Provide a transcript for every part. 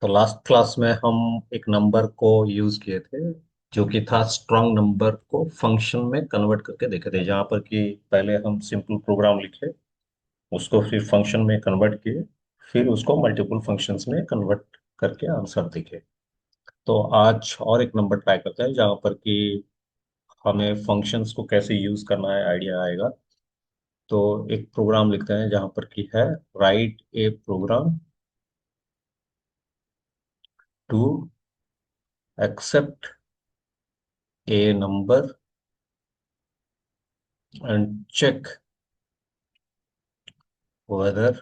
तो last class में हम एक नंबर को यूज किए थे जो कि था स्ट्रॉन्ग नंबर को फंक्शन में कन्वर्ट करके देखे थे, जहाँ पर कि पहले हम सिंपल प्रोग्राम लिखे, उसको फिर फंक्शन में कन्वर्ट किए, फिर उसको मल्टीपल फंक्शंस में कन्वर्ट करके आंसर दिखे। तो आज और एक नंबर ट्राई करते हैं जहाँ पर कि हमें फंक्शंस को कैसे यूज करना है आइडिया आएगा। तो एक प्रोग्राम लिखते हैं जहाँ पर कि है write a program to accept a number and check whether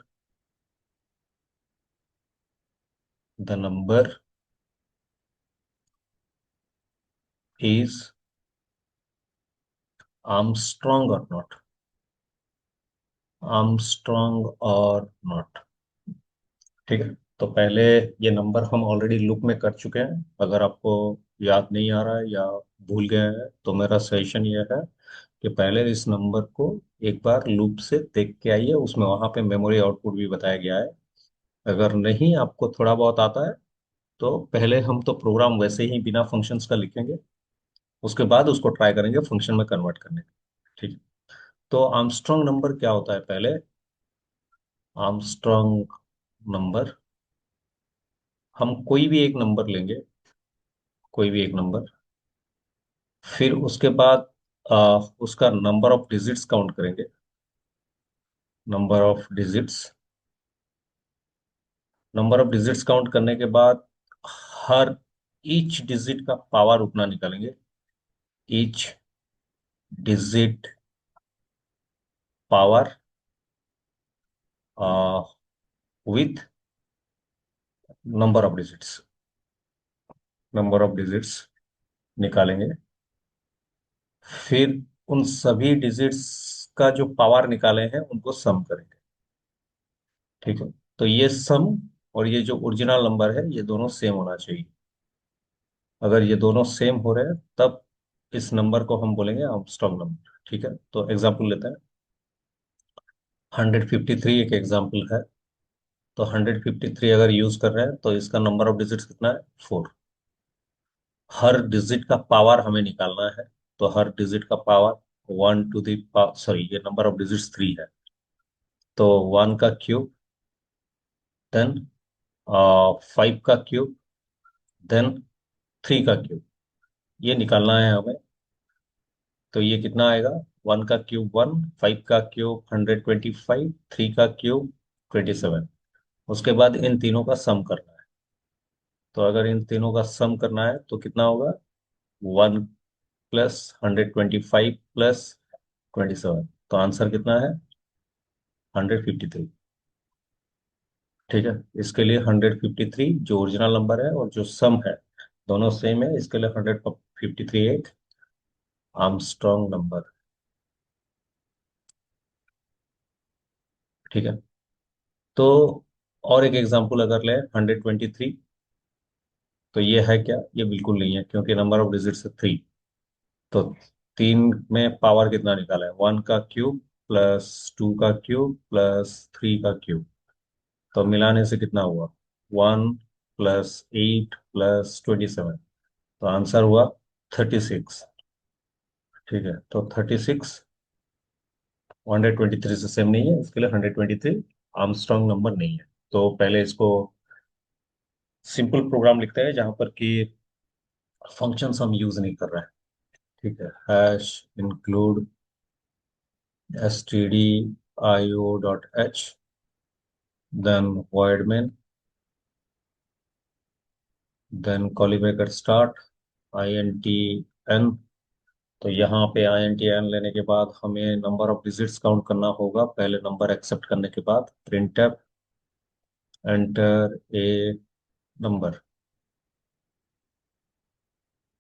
the number is Armstrong or not. Armstrong or not. ठीक है। तो पहले ये नंबर हम ऑलरेडी लूप में कर चुके हैं। अगर आपको याद नहीं आ रहा है या भूल गए हैं तो मेरा सजेशन ये है कि पहले इस नंबर को एक बार लूप से देख के आइए, उसमें वहां पे मेमोरी आउटपुट भी बताया गया है। अगर नहीं आपको थोड़ा बहुत आता है तो पहले हम तो प्रोग्राम वैसे ही बिना फंक्शंस का लिखेंगे, उसके बाद उसको ट्राई करेंगे फंक्शन में कन्वर्ट करने का। ठीक है। तो आर्मस्ट्रॉन्ग नंबर क्या होता है पहले। आर्मस्ट्रॉन्ग नंबर, हम कोई भी एक नंबर लेंगे, कोई भी एक नंबर, फिर उसके बाद उसका नंबर ऑफ डिजिट्स काउंट करेंगे। Number of digits, number of digits count करने के बाद हर ईच डिजिट का पावर उतना निकालेंगे। Each digit power with number of digits, number of digits निकालेंगे। फिर उन सभी डिजिट्स का जो पावर निकाले हैं उनको सम करेंगे। ठीक है। तो ये सम और ये जो ओरिजिनल नंबर है ये दोनों सेम होना चाहिए। अगर ये दोनों सेम हो रहे हैं तब इस नंबर को हम बोलेंगे आर्मस्ट्रॉन्ग नंबर। ठीक है। तो एग्जाम्पल लेते हैं। 153 एक एग्जाम्पल है। तो 153 अगर यूज कर रहे हैं तो इसका नंबर ऑफ डिजिट्स कितना है, 4। हर डिजिट का पावर हमें निकालना है। तो हर डिजिट का पावर 1 टू दी, सॉरी ये नंबर ऑफ डिजिट्स 3 है। तो 1 का क्यूब, देन 5 का क्यूब, देन 3 का क्यूब, ये निकालना है हमें। तो ये कितना आएगा, 1 का क्यूब 1, 5 का क्यूब 125, 3 का क्यूब 27। उसके बाद इन तीनों का सम करना है। तो अगर इन तीनों का सम करना है तो कितना होगा, 1 प्लस 125 प्लस 27। तो आंसर कितना है, 153। ठीक है। इसके लिए 153 जो ओरिजिनल नंबर है और जो सम है दोनों सेम है, इसके लिए 153 एक आर्मस्ट्रॉन्ग नंबर। ठीक है। तो और एक एग्जांपल अगर ले 123, तो ये है क्या, ये बिल्कुल नहीं है क्योंकि नंबर ऑफ डिजिट्स है 3। तो 3 में पावर कितना निकाला है, 1 का क्यूब प्लस 2 का क्यूब प्लस 3 का क्यूब। तो मिलाने से कितना हुआ, 1 प्लस 8 प्लस 27। तो आंसर हुआ 36। ठीक है। तो 36 123 से सेम नहीं है, इसके लिए 123 आर्मस्ट्रॉन्ग नंबर नहीं है। तो पहले इसको सिंपल प्रोग्राम लिखते हैं जहां पर कि फंक्शंस हम यूज नहीं कर रहे हैं। ठीक है। Hash include stdio.h, then void main, then curly bracket start int n। तो यहाँ पे int n लेने के बाद हमें नंबर ऑफ डिजिट्स काउंट करना होगा पहले नंबर एक्सेप्ट करने के बाद। printf enter a number.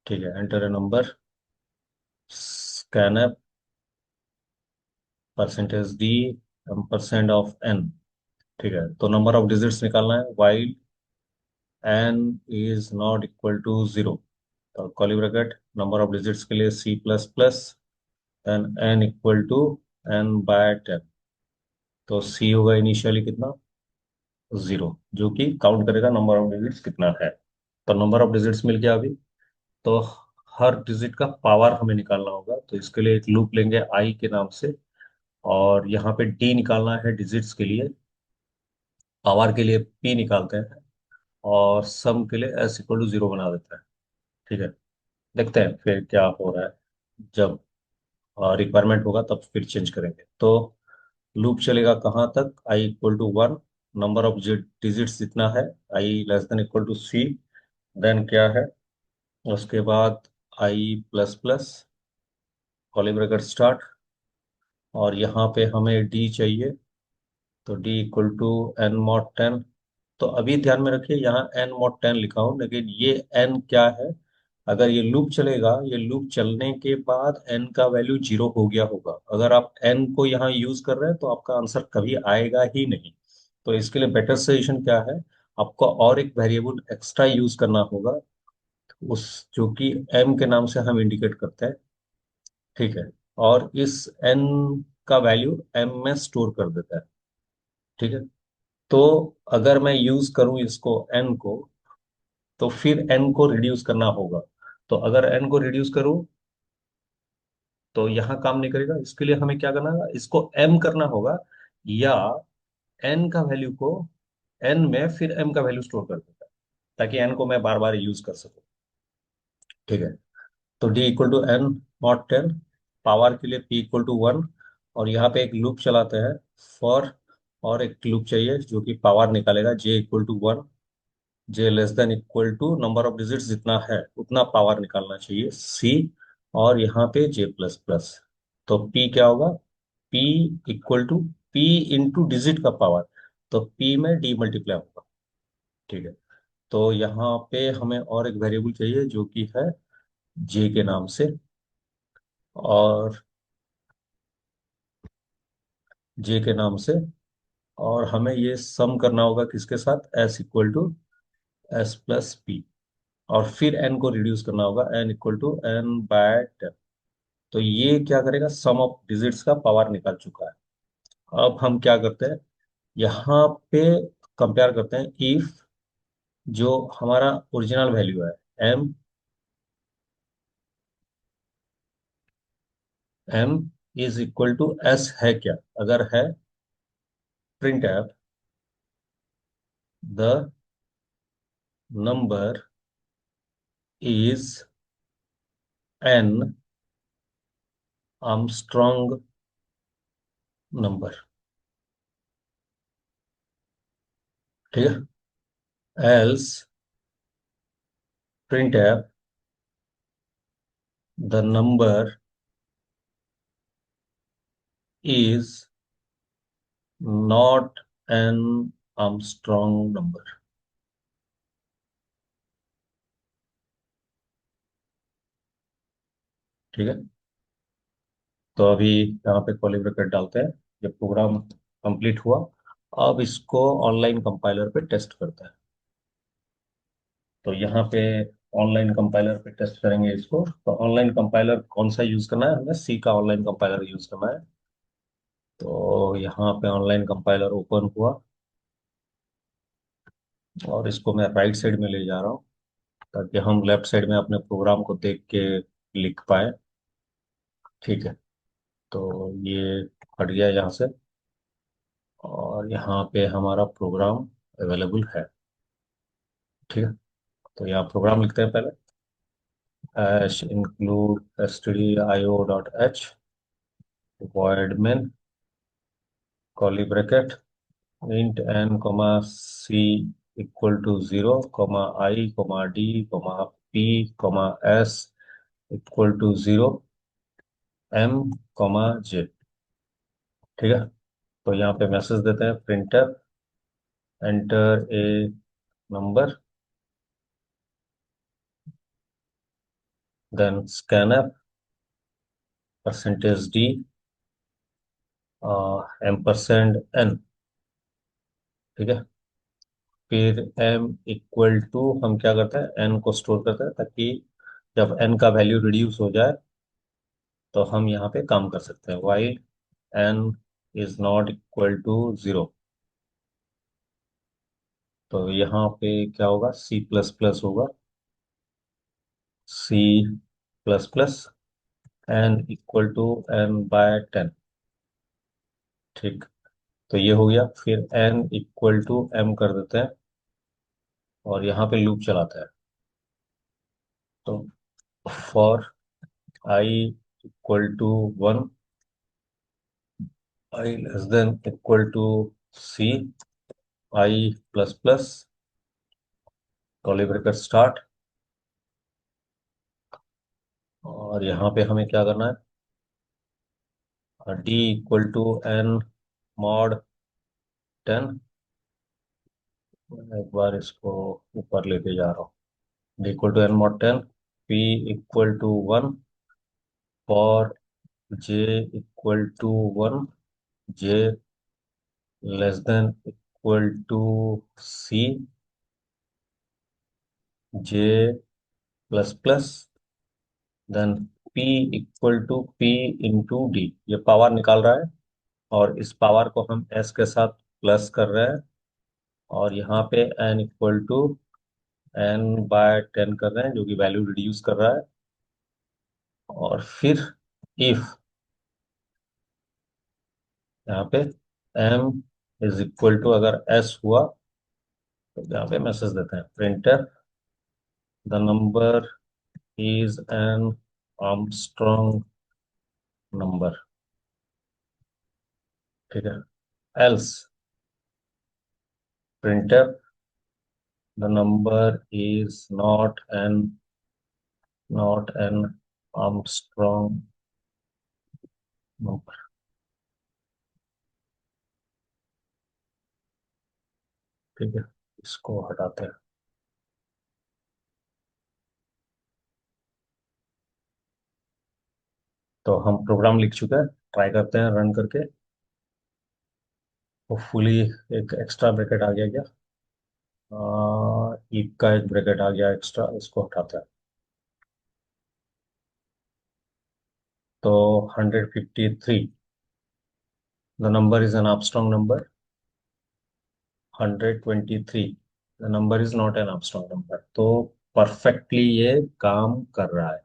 ठीक है। Enter a number, scanf percentage D percent of N. ठीक है। तो नंबर ऑफ डिजिट्स निकालना है while N is not equal to 0। तो curly bracket number of digits के लिए C plus plus, then N equal to N by 10। तो सी होगा इनिशियली कितना, जीरो, जो कि काउंट करेगा नंबर ऑफ डिजिट्स कितना है। तो नंबर ऑफ डिजिट्स मिल गया अभी। तो हर डिजिट का पावर हमें निकालना होगा, तो इसके लिए एक लूप लेंगे आई के नाम से। और यहाँ पे डी निकालना है डिजिट्स के लिए, पावर के लिए पी निकालते हैं, और सम के लिए एस इक्वल टू जीरो बना देते हैं। ठीक है, देखते हैं फिर क्या हो रहा है। जब रिक्वायरमेंट होगा तब फिर चेंज करेंगे। तो लूप चलेगा कहाँ तक, I equal to one, number of digits जितना है, I less than equal to C, then क्या है, उसके बाद I plus plus, curly bracket start, और यहाँ पे हमें डी चाहिए, तो D equal to N mod ten. तो अभी ध्यान में रखिए यहाँ एन मॉड टेन लिखा हूं, लेकिन ये एन क्या है, अगर ये लूप चलेगा, ये लूप चलने के बाद एन का वैल्यू जीरो हो गया होगा। अगर आप एन को यहाँ यूज कर रहे हैं तो आपका आंसर कभी आएगा ही नहीं। तो इसके लिए बेटर सजेशन क्या है, आपको और एक वेरिएबल एक्स्ट्रा यूज करना होगा, उस जो कि एम के नाम से हम इंडिकेट करते हैं। ठीक है, और इस एन का वैल्यू एम में स्टोर कर देता है। ठीक है, तो अगर मैं यूज करूं इसको एन को, तो फिर एन को रिड्यूस करना होगा। तो अगर एन को रिड्यूस करूं तो यहाँ काम नहीं करेगा। इसके लिए हमें क्या करना होगा, इसको एम करना होगा, या एन का वैल्यू को एन में फिर एम का वैल्यू स्टोर कर देता है, ताकि एन को मैं बार बार यूज कर सकूं। ठीक है, तो D equal to N not ten, power के लिए पी इक्वल टू वन, और यहाँ पे एक लूप चलाते हैं फॉर, और एक लूप चाहिए जो कि पावर निकालेगा J equal to one, J less than equal to number of digits जितना है उतना पावर निकालना चाहिए सी, और यहाँ पे जे प्लस प्लस। तो पी क्या होगा, P equal to P into digit का पावर, तो पी में डी मल्टीप्लाई होगा। ठीक है, तो यहाँ पे हमें और एक वेरिएबल चाहिए जो कि है जे के नाम से, और जे के नाम से, और हमें ये सम करना होगा किसके साथ, S equal to S plus P, और फिर एन को रिड्यूस करना होगा, N equal to N by ten. तो ये क्या करेगा, सम ऑफ डिजिट्स का पावर निकाल चुका है। अब हम क्या करते हैं, यहाँ पे कंपेयर करते हैं इफ जो हमारा ओरिजिनल वैल्यू है M, M is equal to S है क्या, अगर है, print F the number is an Armstrong number. ठीक है, else print F the number is not an Armstrong number. ठीक है, तो अभी यहाँ पे कर्ली ब्रैकेट डालते हैं, जब प्रोग्राम कंप्लीट हुआ। अब इसको ऑनलाइन कंपाइलर पे टेस्ट करते हैं। तो यहाँ पे ऑनलाइन कंपाइलर पे टेस्ट करेंगे इसको। तो ऑनलाइन कंपाइलर कौन सा यूज करना है, हमें सी का ऑनलाइन कंपाइलर यूज करना है। तो यहाँ पे ऑनलाइन कंपाइलर ओपन हुआ, और इसको मैं राइट साइड में ले जा रहा हूँ, ताकि हम लेफ्ट साइड में अपने प्रोग्राम को देख के लिख पाए। ठीक है, तो ये हट गया यहाँ से, और यहाँ पे हमारा प्रोग्राम अवेलेबल है। ठीक है, तो यहाँ प्रोग्राम लिखते हैं पहले, hash include stdio.h void main curly bracket int n comma c equal to zero, comma i comma d comma p comma s equal to zero, m comma j। ठीक है, तो यहाँ पे मैसेज देते हैं printf enter a number, then scanf percentage D ampersand N. ठीक है, फिर m इक्वल टू हम क्या करते हैं, n को स्टोर करते हैं, ताकि जब n का वैल्यू रिड्यूस हो जाए तो हम यहाँ पे काम कर सकते हैं, while n is not equal to zero. तो यहाँ पे क्या होगा, सी प्लस प्लस होगा, C plus plus N equal to n/10। ठीक, तो ये हो गया। फिर n इक्वल टू m कर देते हैं और यहाँ पे लूप चलाते हैं। तो for i equal to 1, i less than equal to c, i plus plus, curly bracket start. और यहाँ पे हमें क्या करना है, d equal to n mod 10। एक बार इसको ऊपर लेके जा रहा हूँ, d equal to n mod 10, p equal to 1, for j equal to 1, j less than equal to c, j plus plus, then p equal to p into D. ये power निकाल रहा है और इस पावर को हम s के साथ प्लस कर रहे हैं, और यहाँ पे n इक्वल टू n/10 कर रहे हैं, जो कि वैल्यू रिड्यूस कर रहा है। और फिर इफ यहाँ पे m इज इक्वल टू, अगर s हुआ तो यहाँ पे मैसेज देते हैं, printer the number is an Armstrong number. ठीक है, else printer the number is not an Armstrong number. ठीक है, इसको हटाते हैं। तो हम प्रोग्राम लिख चुके हैं, ट्राई करते हैं रन करके। होपफुली एक एक्स्ट्रा ब्रैकेट आ गया क्या, एक का एक ब्रैकेट आ गया एक्स्ट्रा, इसको हटाते हैं। तो 153, the number is an Armstrong number. 123, the number is not an Armstrong number. तो परफेक्टली ये काम कर रहा है।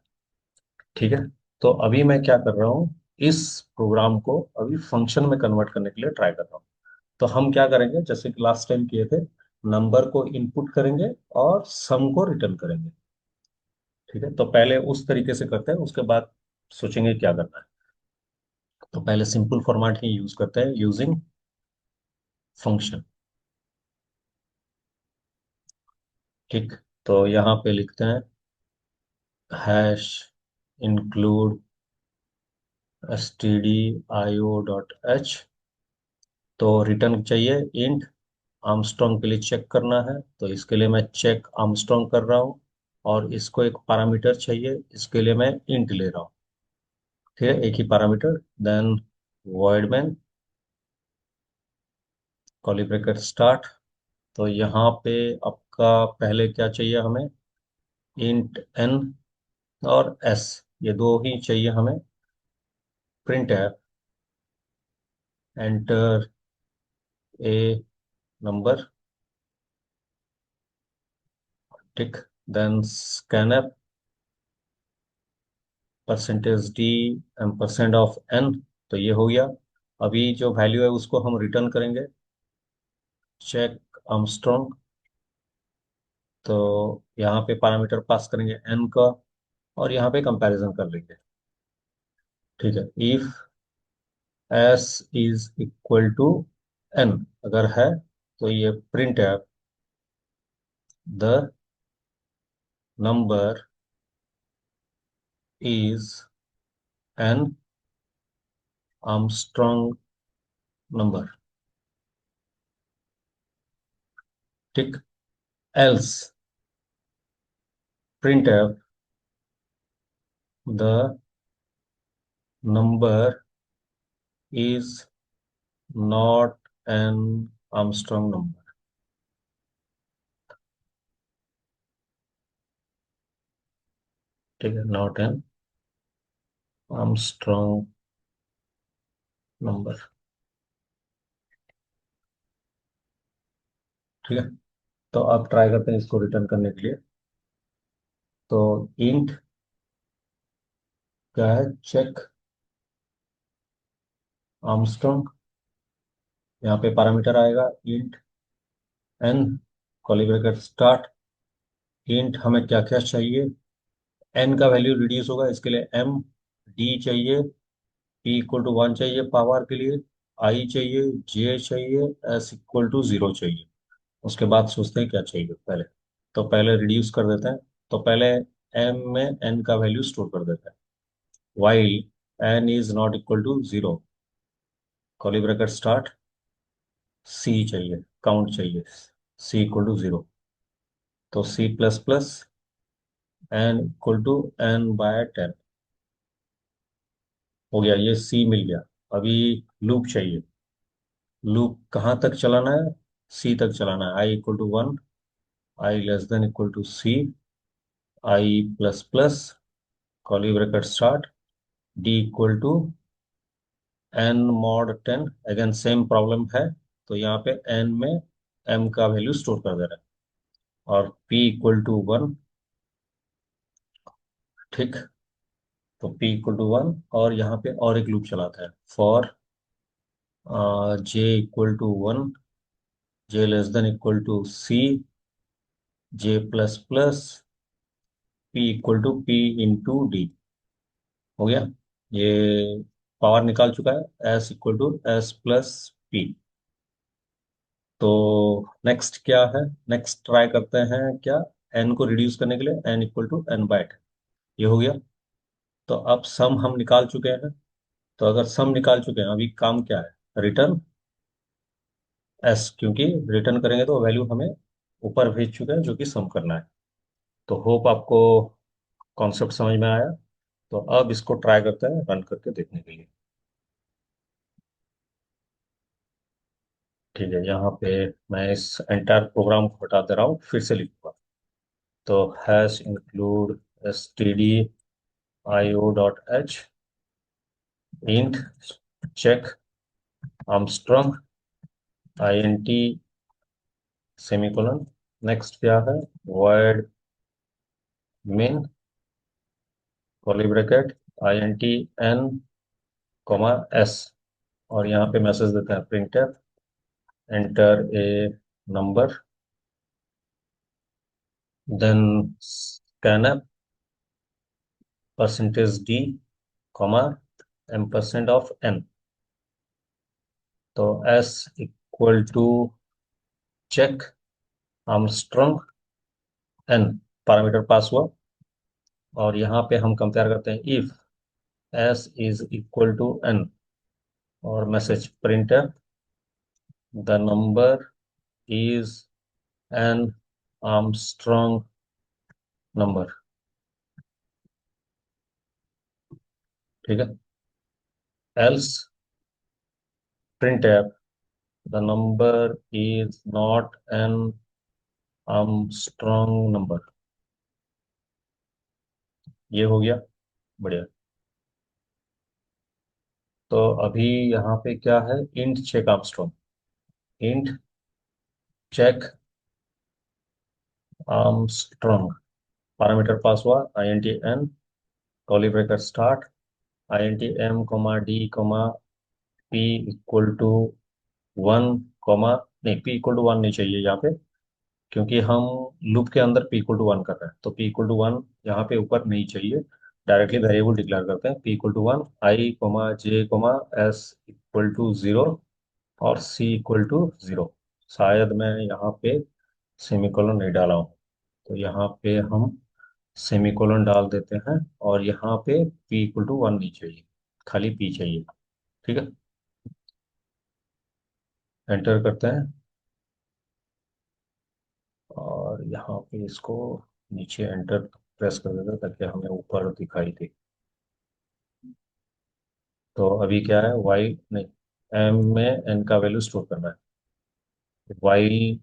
ठीक है, तो अभी मैं क्या कर रहा हूँ, इस प्रोग्राम को अभी फंक्शन में कन्वर्ट करने के लिए ट्राई कर रहा हूँ। तो हम क्या करेंगे, जैसे कि लास्ट टाइम किए थे, नंबर को इनपुट करेंगे और सम को रिटर्न करेंगे। ठीक है, तो पहले उस तरीके से करते हैं, उसके बाद सोचेंगे क्या करना है। तो पहले सिंपल फॉर्मेट ही यूज करते हैं, यूजिंग फंक्शन। ठीक, तो यहाँ पे लिखते हैं हैश इंक्लूड stdio.h। तो रिटर्न चाहिए इंट, आर्मस्ट्रॉन्ग के लिए चेक करना है, तो इसके लिए मैं चेक आर्मस्ट्रॉन्ग कर रहा हूँ। और इसको एक पैरामीटर चाहिए, इसके लिए मैं इंट ले रहा हूँ। ठीक है, एक ही parameter. Then void main, curly bracket start. तो यहाँ पे आपका पहले क्या चाहिए हमें, इंट एन और एस, ये दो ही चाहिए हमें। प्रिंट है एंटर ए नंबर। टिक, then scanner percentage D and percent of N. तो ये हो गया। अभी जो वैल्यू है उसको हम रिटर्न करेंगे, चेक आर्मस्ट्रॉन्ग। तो यहाँ पे पैरामीटर पास करेंगे एन का, और यहाँ पे कंपैरिजन कर लेंगे। ठीक है, if S is equal to N, अगर है तो ये प्रिंट है the number is an Armstrong number. ठीक, एल्स प्रिंट है the number is not an Armstrong number. ठीक है, नॉट एन आर्मस्ट्रॉन्ग नंबर। ठीक है, तो अब ट्राई करते हैं इसको रिटर्न करने के लिए। तो इंट क्या है, चेक आर्मस्ट्रॉन्ग। यहाँ पे पैरामीटर आएगा int N, curly bracket start. Int हमें क्या क्या चाहिए, एन का वैल्यू रिड्यूस होगा, इसके लिए एम डी चाहिए, पी इक्वल टू 1 चाहिए पावर के लिए, आई चाहिए, जे चाहिए, एस इक्वल टू 0 चाहिए। उसके बाद सोचते हैं क्या चाहिए पहले। तो पहले रिड्यूस कर देते हैं। तो पहले एम में एन का वैल्यू स्टोर कर देते हैं। While N is not equal to 0, curly bracket start, C चाहिए, काउंट चाहिए, सी इक्वल टू 0। तो C plus plus N equal to N by 10 हो गया, ये सी मिल गया। अभी लूप चाहिए। लूप कहाँ तक चलाना है, सी तक चलाना है। I equal to 1, I less than equal to C, I plus plus, curly bracket start, D equal to N mod 10। Again same problem है। तो यहाँ पे एन में एम का वैल्यू स्टोर कर दे रहा है, और पी इक्वल टू 1। ठीक। तो पी इक्वल टू 1, और यहाँ पे और एक लूप चलाता है, for J equal to 1, J less than equal to C, J plus plus, P equal to P into D. हो गया। ये पावर निकाल चुका है, S equal to S plus P. तो नेक्स्ट क्या है, नेक्स्ट ट्राई करते हैं क्या, एन को रिड्यूस करने के लिए N equal to N by 10। ये हो गया। तो अब सम हम निकाल चुके हैं। तो अगर सम निकाल चुके हैं, अभी काम क्या है, रिटर्न एस, क्योंकि रिटर्न करेंगे तो वैल्यू हमें ऊपर भेज चुके हैं जो कि सम करना है। तो होप आपको कॉन्सेप्ट समझ में आया। तो अब इसको ट्राई करते हैं रन करके देखने के लिए। ठीक है, यहाँ पे मैं इस एंटायर प्रोग्राम को हटा दे रहा हूँ, फिर से लिखूंगा। तो hash include S T D I O dot H, int check Armstrong I N T semicolon. Next क्या है, void main curly bracket I N T N comma S, और यहाँ पे मैसेज देते हैं print enter a number, then scanner percentage D comma M percent of N. तो S equal to check Armstrong N, parameter pass हुआ। और यहाँ पे हम कंपेयर करते हैं if S is equal to N, और message print the number is an Armstrong number. ठीक है। Else print the number is not an Armstrong number. ये हो गया, बढ़िया। तो अभी यहाँ पे क्या है, int check Armstrong, int check Armstrong, parameter pass हुआ I N T N, curly bracket start, I N T M comma D comma P equal to 1 comma, नहीं पी इक्वल टू 1 नहीं चाहिए यहाँ पे, क्योंकि हम लूप के अंदर पी इक्वल टू 1 कर रहे हैं। तो पी इक्वल टू 1 यहाँ पे ऊपर नहीं चाहिए, डायरेक्टली वेरिएबल डिक्लेयर करते हैं, P equal to 1, I comma J comma S equal to 0, और सी इक्वल टू 0। शायद मैं यहाँ पे सेमीकोलन नहीं डाला हूँ, तो यहाँ पे हम सेमीकोलन डाल देते हैं। और यहाँ पे p इक्वल टू 1 नहीं चाहिए, खाली p चाहिए। ठीक है, एंटर करते हैं, और यहाँ पे इसको नीचे एंटर प्रेस कर देते हैं ताकि हमें ऊपर दिखाई दे। तो अभी क्या है, y नहीं, m में n का वैल्यू स्टोर करना है। y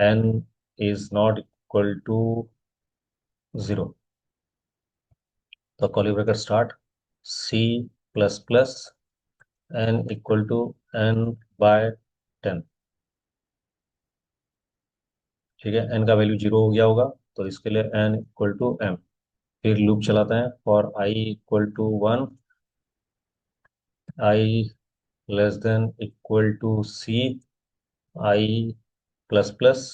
n is not equal to 0। तो curly bracket start, c plus plus n equal to n by 10। ठीक है, एन का वैल्यू 0 हो गया होगा, तो इसके लिए एन इक्वल टू एम। फिर लूप चलाते हैं, for I equal to 1, I less than equal to C, I plus plus,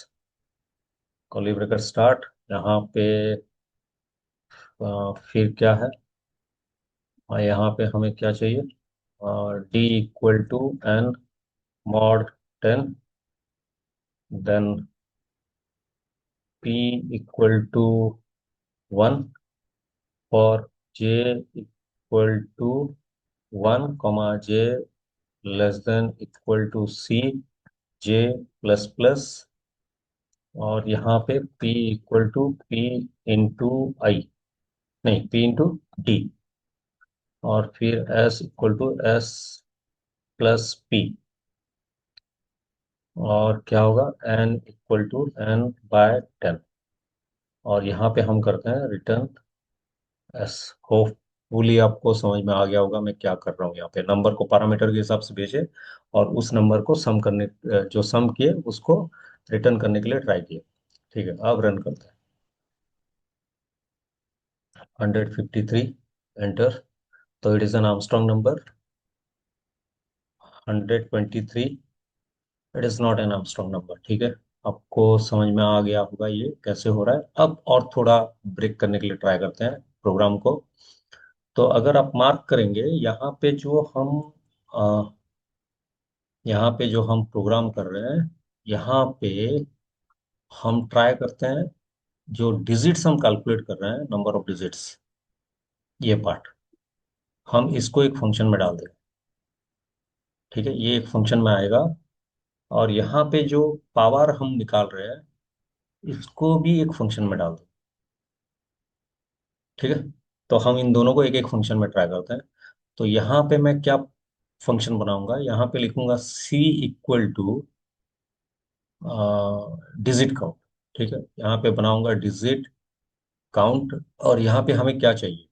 curly bracket start. यहाँ पे फिर क्या है, यहाँ पे हमें क्या चाहिए, D equal to N mod 10, then P equal to 1 for J equal to 1 comma J less than equal to C, J plus plus, और यहाँ पे p equal to P into I, नहीं p इंटू डी, और फिर s equal to s plus P, और क्या होगा, n equal to n/10, और यहाँ पे हम करते हैं रिटर्न s। होपफुली आपको समझ में आ गया होगा मैं क्या कर रहा हूँ। यहाँ पे नंबर को पैरामीटर के हिसाब से भेजे, और उस नंबर को सम करने, जो सम किए उसको रिटर्न करने के लिए ट्राई किए। ठीक है, अब रन करते हैं। 153, एंटर। तो it is an Armstrong number. 123, it is not N Armstrong number. ठीक है, आपको समझ में आ गया होगा ये कैसे हो रहा है। अब और थोड़ा ब्रेक करने के लिए ट्राई करते हैं प्रोग्राम को। तो अगर आप मार्क करेंगे, अ, यहाँ पे जो हम प्रोग्राम कर रहे हैं, यहाँ पे हम ट्राई करते हैं, जो डिजिट्स हम कैलकुलेट कर रहे हैं, नंबर ऑफ डिजिट्स, ये पार्ट हम इसको एक फंक्शन में डाल देंगे। ठीक है, ये एक फंक्शन में आएगा, और यहाँ पे जो पावर हम निकाल रहे हैं, इसको भी एक फंक्शन में डाल दें। ठीक है, तो हम इन दोनों को एक एक फंक्शन में ट्राई करते हैं। तो यहाँ पे मैं क्या फंक्शन बनाऊंगा, यहाँ पे लिखूंगा c equal to digit count. ठीक है, यहाँ पे बनाऊंगा डिजिट काउंट, और यहाँ पे हमें क्या चाहिए,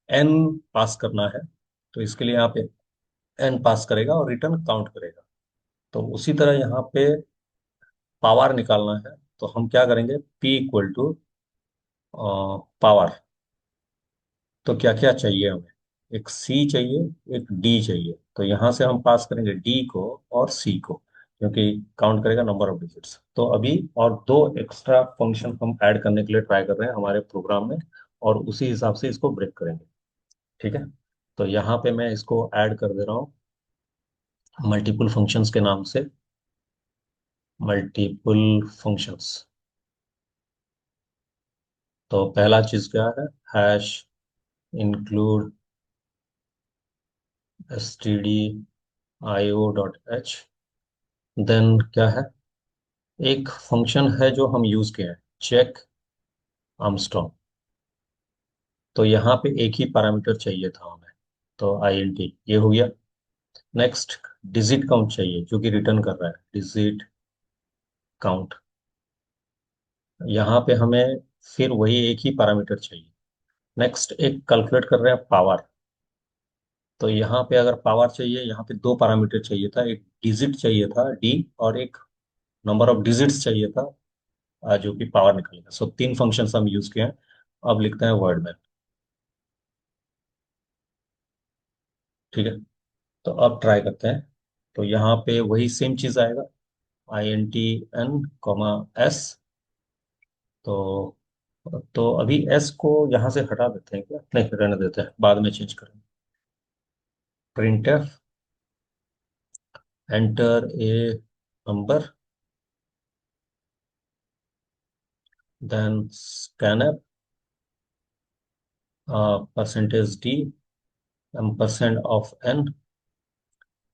n पास करना है। तो इसके लिए यहाँ पे n पास करेगा और रिटर्न काउंट करेगा। तो उसी तरह यहाँ पे पावर निकालना है, तो हम क्या करेंगे, p इक्वल टू पावर। तो क्या क्या चाहिए हमें, एक सी चाहिए, एक डी चाहिए। तो यहाँ से हम पास करेंगे डी को और सी को, क्योंकि काउंट करेगा नंबर ऑफ डिजिट्स। तो अभी और दो एक्स्ट्रा फंक्शन हम ऐड करने के लिए ट्राई कर रहे हैं हमारे प्रोग्राम में, और उसी हिसाब से इसको ब्रेक करेंगे। ठीक है, तो यहाँ पे मैं इसको ऐड कर दे रहा हूँ मल्टीपल फंक्शंस के नाम से, मल्टीपल फंक्शंस। तो पहला चीज क्या है, हैश इंक्लूड stdio.h। देन क्या है, एक फंक्शन है जो हम यूज किए हैं, चेक आर्मस्ट्रॉन्ग। तो यहाँ पे एक ही पैरामीटर चाहिए था हमें, तो INT ये हो गया। नेक्स्ट, डिजिट काउंट चाहिए, जो कि रिटर्न कर रहा है डिजिट काउंट। यहाँ पे हमें फिर वही एक ही पैरामीटर चाहिए। नेक्स्ट, एक कैलकुलेट कर रहे हैं पावर। तो यहाँ पे अगर पावर चाहिए, यहाँ पे दो पैरामीटर चाहिए था, एक डिजिट चाहिए था D, और एक नंबर ऑफ डिजिट्स चाहिए था, जो कि पावर निकलेगा। सो तीन फंक्शंस हम यूज किए हैं। अब लिखते हैं वर्ड में। ठीक है, तो अब ट्राई करते हैं। तो यहाँ पे वही सेम चीज आएगा, INTN, तो अभी S को यहाँ से हटा देते हैं क्या, नहीं रहने देते हैं, बाद में चेंज करेंगे। printf enter a number, then scanf %d %of n।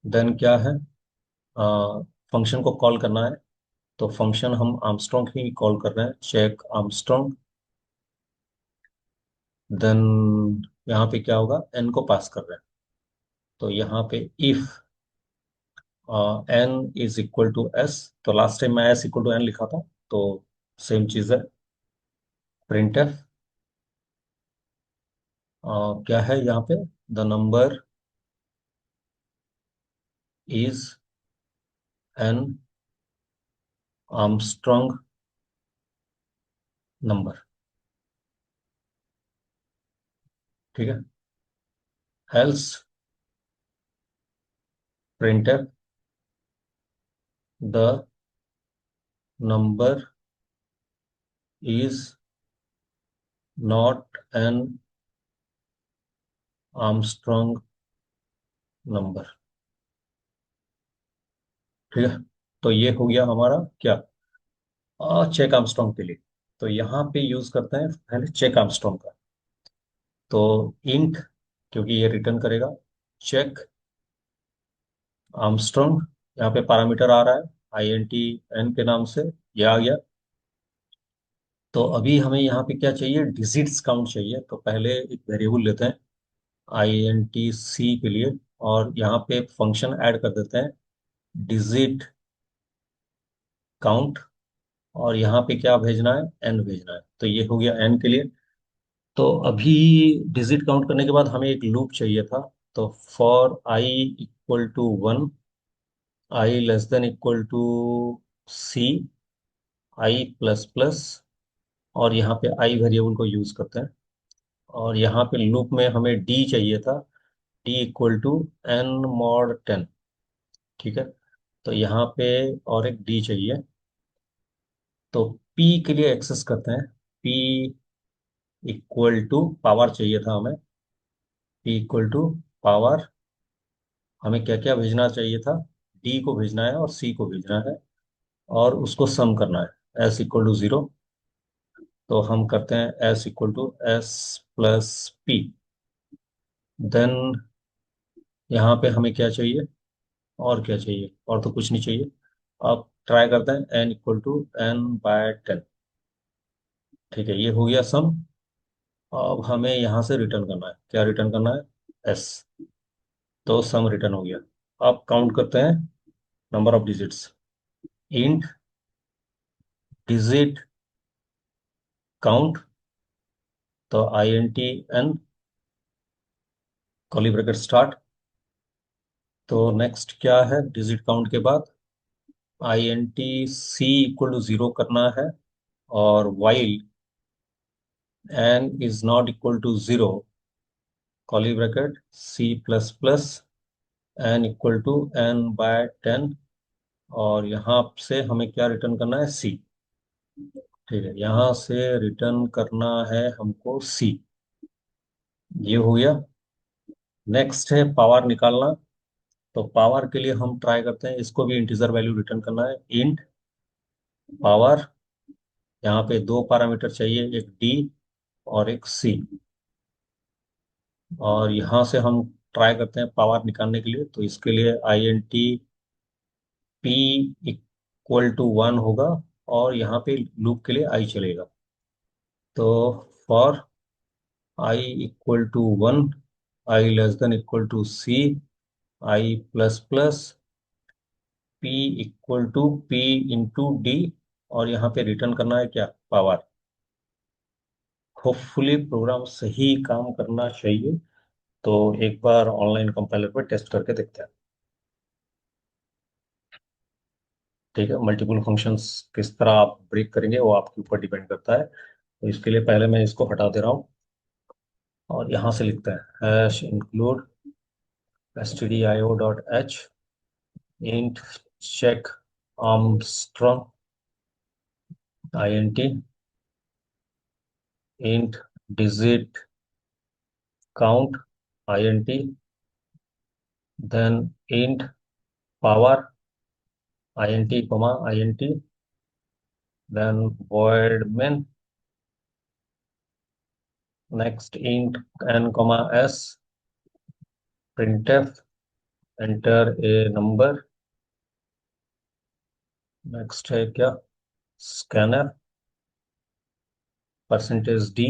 Then क्या है, फंक्शन को कॉल करना है। तो फंक्शन हम आर्मस्ट्रॉन्ग ही कॉल कर रहे हैं, चेक आर्मस्ट्रॉन्ग। देन यहाँ पे क्या होगा, n को पास कर रहे हैं। तो यहाँ पे if n is equal to s, तो लास्ट टाइम मैं s इक्वल टू n लिखा था, तो सेम चीज है। प्रिंटफ क्या है यहाँ पे, the number is n Armstrong number. ठीक है। Else printer the number is not an Armstrong number. ठीक है। तो ये हो गया हमारा क्या, चेक आर्मस्ट्रॉन्ग के लिए। तो यहाँ पे यूज करते हैं पहले चेक आर्मस्ट्रॉन्ग का। तो इंट, क्योंकि ये रिटर्न करेगा, चेक आर्मस्ट्रॉन्ग। यहाँ पे पैरामीटर आ रहा है INT n के नाम से, ये आ गया। तो अभी हमें यहाँ पे क्या चाहिए, डिजिट्स काउंट चाहिए। तो पहले एक वेरिएबल लेते हैं INTC के लिए, और यहाँ पे फंक्शन ऐड कर देते हैं डिजिट काउंट। और यहाँ पे क्या भेजना है, n भेजना है। तो ये हो गया n के लिए। तो अभी डिजिट काउंट करने के बाद हमें एक लूप चाहिए था। तो for I equal to 1, I less than equal to C, I plus plus, और यहाँ पे I वेरिएबल को यूज करते हैं। और यहाँ पे लूप में हमें D चाहिए था, D equal to n mod 10। ठीक है। तो यहाँ पे और एक D चाहिए। तो P के लिए एक्सेस करते हैं, P इक्वल टू पावर चाहिए था हमें, P इक्वल टू पावर। हमें क्या क्या भेजना चाहिए था, D को भेजना है और C को भेजना है, और उसको सम करना है S इक्वल टू 0। तो हम करते हैं S equal to S plus P। Then यहाँ पे हमें क्या चाहिए, और क्या चाहिए, और तो कुछ नहीं चाहिए। अब ट्राई करते हैं n इक्वल टू n/10। ठीक है, ये हो गया सम। अब हमें यहाँ से रिटर्न करना है, क्या रिटर्न करना है, s। तो सम रिटर्न हो गया। अब काउंट करते हैं number of digits. Int digit count, तो INT n curly bracket start. तो नेक्स्ट क्या है, डिजिट काउंट के बाद INTC इक्वल टू 0 करना है, और while n is not equal to 0, curly bracket C plus plus n equal to n/10। और यहाँ से हमें क्या रिटर्न करना है, C। ठीक है, यहाँ से रिटर्न करना है हमको C। ये हो गया। नेक्स्ट है पावर निकालना। तो पावर के लिए हम ट्राई करते हैं, इसको भी इंटीजर वैल्यू रिटर्न करना है, इंट पावर। यहाँ पे दो पैरामीटर चाहिए, एक D और एक C। और यहाँ से हम ट्राई करते हैं पावर निकालने के लिए। तो इसके लिए INT P इक्वल टू 1 होगा, और यहाँ पे लूप के लिए I चलेगा। तो for I equal to 1, I less than equal to C, I plus plus P equal to P into D। और यहाँ पे रिटर्न करना है क्या, पावर। होपफुली प्रोग्राम सही काम करना चाहिए। तो एक बार ऑनलाइन कंपाइलर पे टेस्ट करके देखते हैं। ठीक है, मल्टीपल फंक्शंस किस तरह आप ब्रेक करेंगे वो आपके ऊपर डिपेंड करता है। तो इसके लिए पहले मैं इसको हटा दे रहा हूँ, और यहाँ से लिखते हैं hash include stdio dot h int check Armstrong INT int digit count INT, then int power INT, then void main, next int n, s, printf, enter a number. Next है क्या, scanf, %d,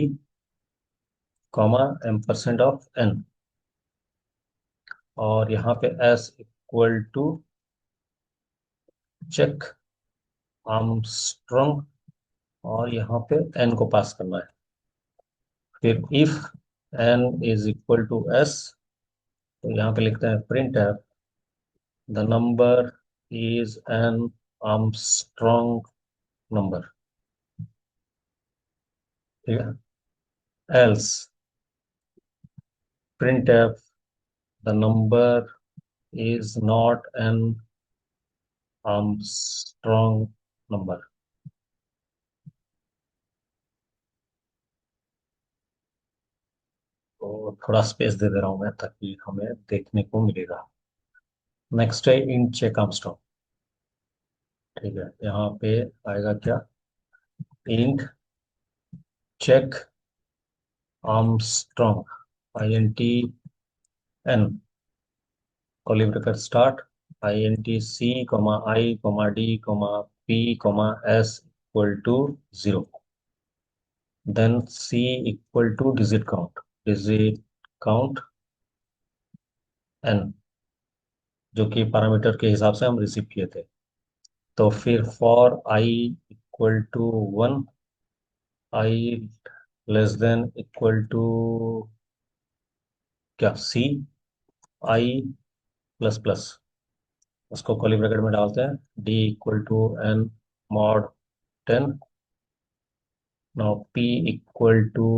M% of n। और यहाँ पे s equal to check Armstrong, और यहाँ पे n को pass करना है। फिर if n is equal to s, तो यहाँ पे लिखते हैं print the number is n Armstrong number. ठीक है। Else print F the number is not an Armstrong number. तो थोड़ा स्पेस दे दे रहा हूं मैं ताकि हमें देखने को मिलेगा। नेक्स्ट है इन चेक आर्मस्ट्रॉन्ग। ठीक है, यहाँ पे आएगा क्या? Int check Armstrong, INTN, curly bracket start, INTC I, D, P, S equal to 0। Then C equal to digit count N, जो कि पैरामीटर के हिसाब से हम रिसीव किए थे। तो फिर for I equal to 1, I less than equal to क्या? C I प्लस प्लस, उसको कर्ली ब्रैकेट में डालते हैं। D equal to N mod 10। Now P equal to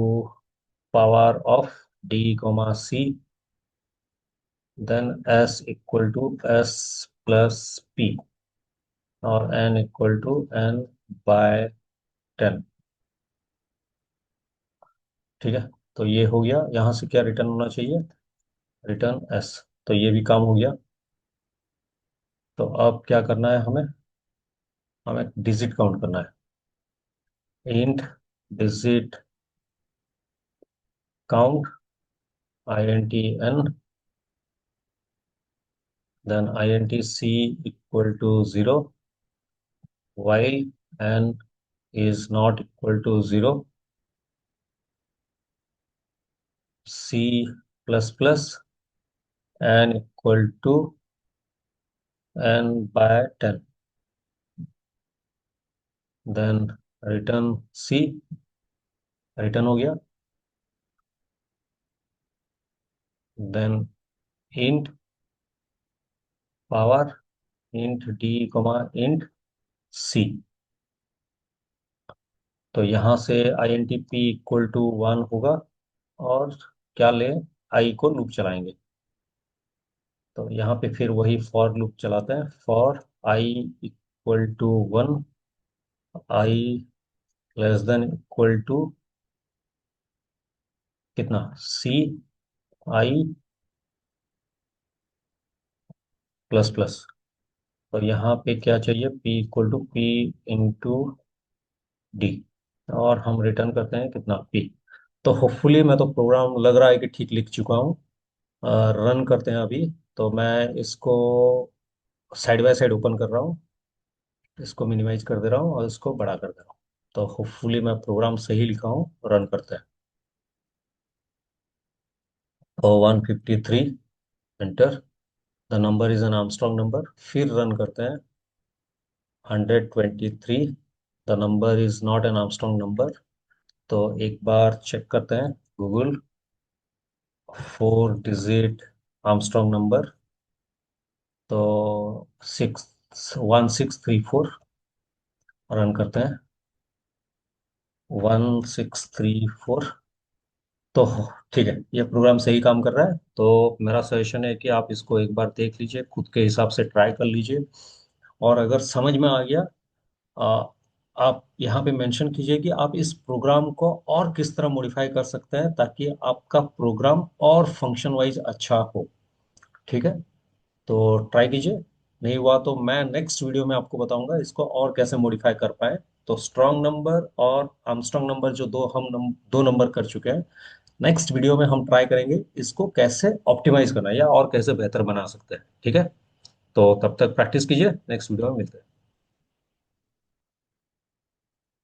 power of D, C, then S equal to S plus P, और N equal to N by 10। ठीक है, तो ये हो गया। यहाँ से क्या रिटर्न होना चाहिए? Return S। तो ये भी काम हो गया। तो अब क्या करना है हमें? हमें डिजिट काउंट करना है। Int digit count, INTN, then INTC equal to 0, while n is not equal to 0, C plus plus, n equal to n by 10, then return C। Return हो गया। Then int power, int D, int C। तो यहाँ से INTP equal to 1 होगा, और क्या ले? आई को लूप चलाएंगे। तो यहाँ पे फिर वही फॉर लूप चलाते हैं। For I equal to 1, I less than equal to कितना? CI plus plus. तो यहाँ पे क्या चाहिए? P equal to P into D, और हम रिटर्न करते हैं कितना? P। तो होपफुली मैं तो प्रोग्राम लग रहा है कि ठीक लिख चुका हूँ। रन करते हैं अभी। तो मैं इसको साइड बाय साइड ओपन कर रहा हूँ, इसको मिनिमाइज कर दे रहा हूँ और इसको बड़ा कर दे रहा हूँ। तो होपफुली मैं प्रोग्राम सही लिखा हूँ। रन करते हैं। तो 153 enter, the number is an Armstrong number. फिर रन करते हैं। 123, the number is not an Armstrong number. तो एक बार चेक करते हैं गूगल। 4 डिजिट आर्मस्ट्रॉन्ग नंबर, तो 16 1634। रन करते हैं। 1634। तो ठीक है, ये प्रोग्राम सही काम कर रहा है। तो मेरा सजेशन है कि आप इसको एक बार देख लीजिए, खुद के हिसाब से ट्राई कर लीजिए। और अगर समझ में आ गया, आ, आप यहाँ पे मेंशन कीजिए कि आप इस प्रोग्राम को और किस तरह मॉडिफाई कर सकते हैं ताकि आपका प्रोग्राम और फंक्शन वाइज अच्छा हो। ठीक है, तो ट्राई कीजिए। नहीं हुआ तो मैं नेक्स्ट वीडियो में आपको बताऊंगा इसको और कैसे मॉडिफाई कर पाए। तो स्ट्रॉन्ग नंबर और आर्मस्ट्रॉन्ग नंबर जो दो नंबर कर चुके हैं, नेक्स्ट वीडियो में हम ट्राई करेंगे इसको कैसे ऑप्टिमाइज करना है या और कैसे बेहतर बना सकते हैं। ठीक है, तो तब तक प्रैक्टिस कीजिए। नेक्स्ट वीडियो में मिलते हैं।